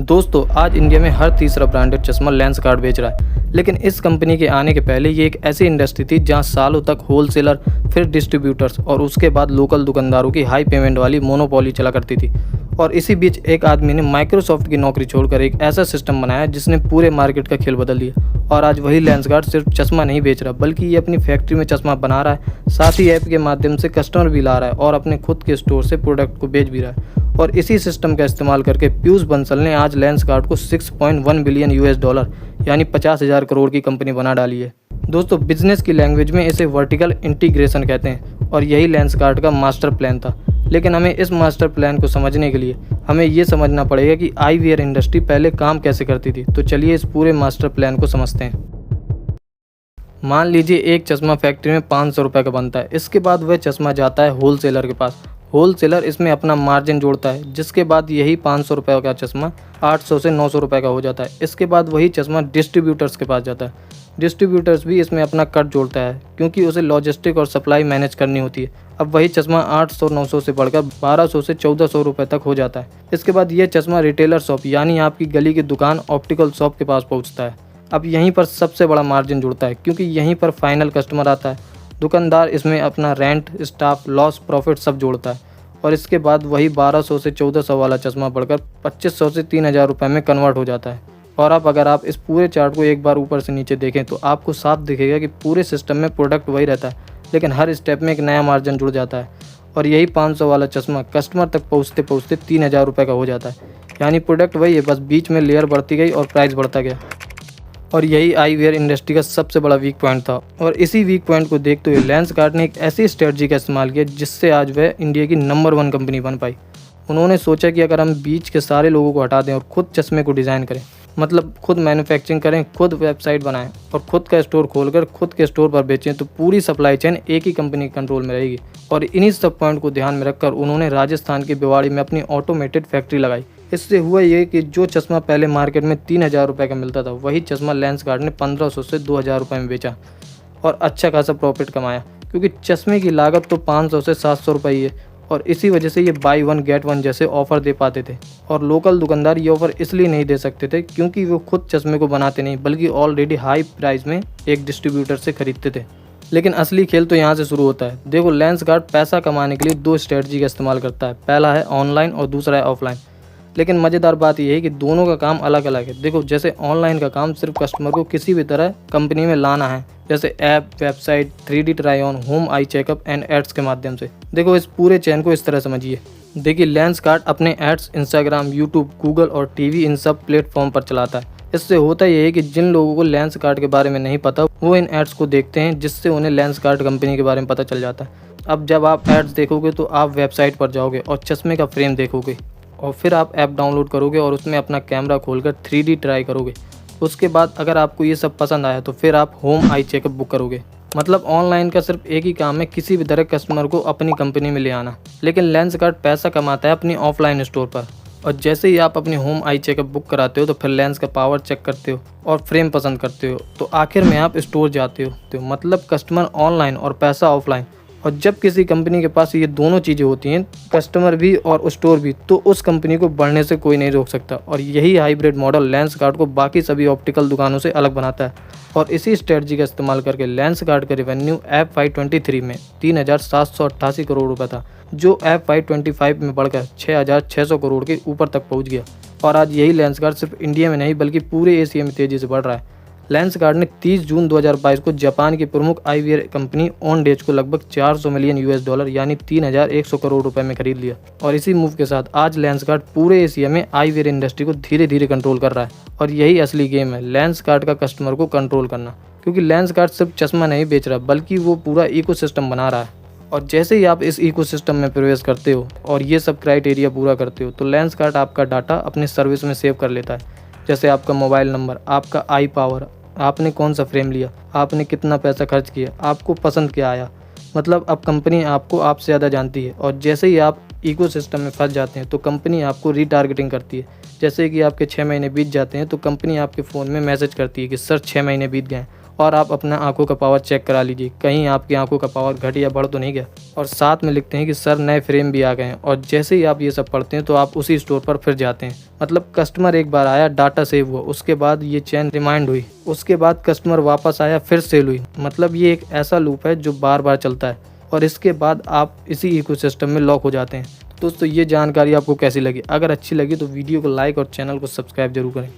दोस्तों आज इंडिया में हर तीसरा ब्रांडेड चश्मा लेंसकार्ट बेच रहा है। लेकिन इस कंपनी के आने के पहले ये एक ऐसी इंडस्ट्री थी जहां सालों तक होलसेलर, फिर डिस्ट्रीब्यूटर्स और उसके बाद लोकल दुकानदारों की हाई पेमेंट वाली मोनोपोली चला करती थी। और इसी बीच एक आदमी ने माइक्रोसॉफ्ट की नौकरी छोड़कर एक ऐसा सिस्टम बनाया जिसने पूरे मार्केट का खेल बदल दिया। और आज वही लेंसकार्ट सिर्फ चश्मा नहीं बेच रहा, बल्कि ये अपनी फैक्ट्री में चश्मा बना रहा है, साथ ही ऐप के माध्यम से कस्टमर भी ला रहा है और अपने खुद के स्टोर से प्रोडक्ट को बेच भी रहा है। और इसी सिस्टम का इस्तेमाल करके पीयूष बंसल ने आज लेंसकार्ट को 6.1 बिलियन यूएस डॉलर यानी 50,000 करोड़ की कंपनी बना डाली है। दोस्तों बिजनेस की लैंग्वेज में इसे वर्टिकल इंटीग्रेशन कहते हैं और यही लेंसकार्ट का मास्टर प्लान था। लेकिन हमें इस मास्टर प्लान को समझने के लिए हमें ये समझना पड़ेगा कि आईवीआर इंडस्ट्री पहले काम कैसे करती थी। तो चलिए इस पूरे मास्टर प्लान को समझते हैं। मान लीजिए एक चश्मा फैक्ट्री में 500 रुपये का बनता है। इसके बाद वह चश्मा जाता है होलसेलर के पास। होलसेलर इसमें अपना मार्जिन जोड़ता है, जिसके बाद यही 500 रुपये का चश्मा 800 से 900 रुपये का हो जाता है। इसके बाद वही चश्मा डिस्ट्रीब्यूटर्स के पास जाता है। डिस्ट्रीब्यूटर्स भी इसमें अपना कट जोड़ता है, क्योंकि उसे लॉजिस्टिक और सप्लाई मैनेज करनी होती है। अब वही चश्मा 800-900 से बढ़कर 1200 से 1400 रुपये तक हो जाता है। इसके बाद यह चश्मा रिटेलर शॉप यानी आपकी गली की दुकान ऑप्टिकल शॉप के पास पहुँचता है। अब यहीं पर सबसे बड़ा मार्जिन जुड़ता है, क्योंकि यहीं पर फाइनल कस्टमर आता है। दुकानदार इसमें अपना रेंट, स्टाफ, लॉस, प्रॉफिट सब जोड़ता है। और इसके बाद वही 1200 से 1400 वाला चश्मा बढ़कर 2500 से 3000 रुपये में कन्वर्ट हो जाता है। और अब अगर आप इस पूरे चार्ट को एक बार ऊपर से नीचे देखें तो आपको साफ दिखेगा कि पूरे सिस्टम में प्रोडक्ट वही रहता है, लेकिन हर स्टेप में एक नया मार्जिन जुड़ जाता है। और यही 500 वाला चश्मा कस्टमर तक पहुँचते पहुँचते 3000 रुपये का हो जाता है। यानी प्रोडक्ट वही है, बस बीच में लेयर बढ़ती गई और प्राइस बढ़ता गया। और यही आईवीआर इंडस्ट्री का सबसे बड़ा वीक पॉइंट था। और इसी वीक पॉइंट को देखते हुए लेंसकार्ट ने एक ऐसी स्ट्रेटजी का इस्तेमाल किया जिससे आज वह इंडिया की नंबर 1 कंपनी बन पाई। उन्होंने सोचा कि अगर हम बीच के सारे लोगों को हटा दें और खुद चश्मे को डिज़ाइन करें, मतलब खुद मैन्युफैक्चरिंग करें, खुद वेबसाइट बनाएं और खुद का स्टोर खोलकर खुद के स्टोर पर बेचें, तो पूरी सप्लाई चेन एक ही कंपनी के कंट्रोल में रहेगी। और इन्हीं सब पॉइंट को ध्यान में रखकर उन्होंने राजस्थान की भिवाड़ी में अपनी ऑटोमेटेड फैक्ट्री लगाई। इससे हुआ ये कि जो चश्मा पहले मार्केट में 3000 रुपये का मिलता था, वही चश्मा लेंसकार्ट ने 1500 से 2000 रुपये में बेचा और अच्छा खासा प्रॉफिट कमाया, क्योंकि चश्मे की लागत तो 500 से 700 रुपये ही है। और इसी वजह से ये बाई 1 गेट 1 जैसे ऑफ़र दे पाते थे। और लोकल दुकानदार ये ऑफ़र इसलिए नहीं दे सकते थे क्योंकि वो खुद चश्मे को बनाते नहीं, बल्कि ऑलरेडी हाई प्राइस में एक डिस्ट्रीब्यूटर से खरीदते थे। लेकिन असली खेल तो यहाँ से शुरू होता है। देखो लेंसकार्ट पैसा कमाने के लिए 2 स्ट्रेटजी का इस्तेमाल करता है। पहला है ऑनलाइन और दूसरा है ऑफलाइन। लेकिन मज़ेदार बात यह है कि दोनों का काम अलग अलग है। देखो जैसे ऑनलाइन का काम सिर्फ कस्टमर को किसी भी तरह कंपनी में लाना है, जैसे app, website, 3D try on, home eye checkup and aids के माध्यम से। देखो इस पूरे चैन को इस तरह समझिए। देखिए लेंसकार्ट अपने एड्स इंस्टाग्राम, यूट्यूब, गूगल और टीवी इन सब प्लेटफॉर्म पर चलाता है। इससे होता यह है कि जिन लोगों को लेंसकार्ट के बारे में नहीं पता वो इन एड्स को देखते हैं, जिससे उन्हें लेंसकार्ट कंपनी के बारे में पता चल जाता है। अब जब आप एड्स देखोगे तो आप वेबसाइट पर जाओगे और चश्मे का फ्रेम देखोगे और फिर आप ऐप डाउनलोड करोगे और उसमें अपना कैमरा खोलकर 3D ट्राई करोगे। उसके बाद अगर आपको ये सब पसंद आया तो फिर आप होम आई चेकअप बुक करोगे। मतलब ऑनलाइन का सिर्फ एक ही काम है, किसी भी तरह कस्टमर को अपनी कंपनी में ले आना। लेकिन लेंसकार्ट पैसा कमाता है अपनी ऑफलाइन स्टोर पर। और जैसे ही आप अपनी होम आई चेकअप बुक कराते हो तो फिर लेंस का पावर चेक करते हो और फ्रेम पसंद करते हो, तो आखिर में आप स्टोर जाते हो। तो मतलब कस्टमर ऑनलाइन और पैसा ऑफलाइन। और जब किसी कंपनी के पास ये दोनों चीज़ें होती हैं, कस्टमर भी और स्टोर भी, तो उस कंपनी को बढ़ने से कोई नहीं रोक सकता। और यही हाइब्रिड मॉडल लेंसकार्ट को बाकी सभी ऑप्टिकल दुकानों से अलग बनाता है। और इसी स्ट्रेटजी का इस्तेमाल करके लेंसकार्ट का रेवेन्यू FY23 में 3788 करोड़ रुपये था, जो FY25 में बढ़कर 6600 करोड़ के ऊपर तक पहुँच गया। और आज यही लेंसकार्ट सिर्फ इंडिया में नहीं बल्कि पूरे एशिया में तेज़ी से बढ़ रहा है। लेंसकार्ट ने 30 जून 2022 को जापान की प्रमुख आईवीआर कंपनी ऑनडेज को लगभग 400 मिलियन यूएस डॉलर यानी 3100 करोड़ रुपए में खरीद लिया। और इसी मूव के साथ आज लेंसकार्ट पूरे एशिया में आईवीआर इंडस्ट्री को धीरे धीरे कंट्रोल कर रहा है। और यही असली गेम है, लेंसकार्ट का कस्टमर को कंट्रोल करना। क्योंकि लेंसकार्ट सिर्फ चश्मा नहीं बेच रहा, बल्कि वो पूरा इकोसिस्टम बना रहा है। और जैसे ही आप इस इकोसिस्टम में प्रवेश करते हो और ये सब क्राइटेरिया पूरा करते हो, तो लेंसकार्ट आपका डाटा अपने सर्विस में सेव कर लेता है। जैसे आपका मोबाइल नंबर, आपका आई पावर, आपने कौन सा फ्रेम लिया, आपने कितना पैसा खर्च किया, आपको पसंद क्या आया। मतलब अब कंपनी आपको आपसे ज़्यादा जानती है। और जैसे ही आप इकोसिस्टम में फंस जाते हैं तो कंपनी आपको रीटारगेटिंग करती है। जैसे कि आपके 6 महीने बीत जाते हैं तो कंपनी आपके फ़ोन में मैसेज करती है कि सर 6 महीने बीत गए हैं और आप अपना आंखों का पावर चेक करा लीजिए, कहीं आपकी आंखों का पावर घट या बढ़ तो नहीं गया। और साथ में लिखते हैं कि सर नए फ्रेम भी आ गए हैं। और जैसे ही आप ये सब पढ़ते हैं तो आप उसी स्टोर पर फिर जाते हैं। मतलब कस्टमर एक बार आया, डाटा सेव हुआ, उसके बाद ये चेन रिमाइंड हुई, उसके बाद कस्टमर वापस आया, फिर सेल हुई। मतलब ये एक ऐसा लूप है जो बार बार चलता है और इसके बाद आप इसी इकोसिस्टम में लॉक हो जाते हैं। दोस्तों ये जानकारी आपको कैसी लगी? अगर अच्छी लगी तो वीडियो को लाइक और चैनल को सब्सक्राइब जरूर करें।